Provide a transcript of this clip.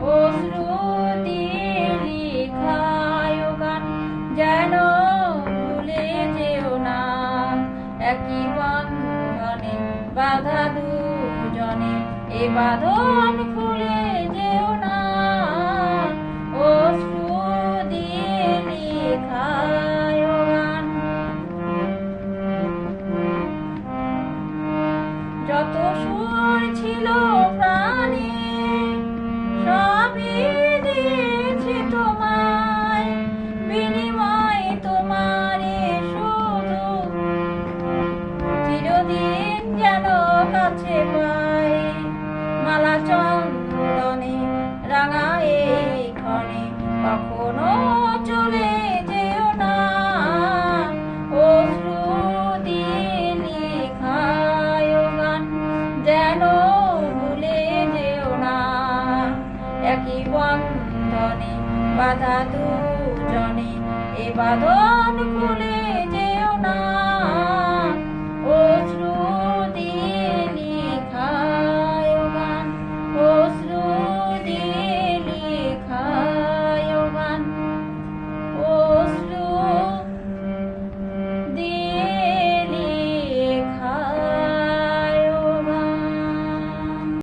অশ্রু দিয়ে লিখায় গান, যেন ভুলে যেও না। একই বন্ধনে বাঁধা দুজনে, এ বাঁধন খুলে যেও না। অশ্রু দিয়ে লিখায় গান। যত সুর ছিল প্রাণে সবই দিয়েছি তোমায়, বিনিময় তোমারে শুধু চিরদিন যেন কাছে পাই। মালা চন্দনে রাঙা এই ক্ষণে কখনো চলে যেও না। অশ্রু দিয়ে লিখায় গান, যেন ভুলে যেও না। একই বন্ধনে বাঁধা দুজনে, এ বাঁধন খুলে যেও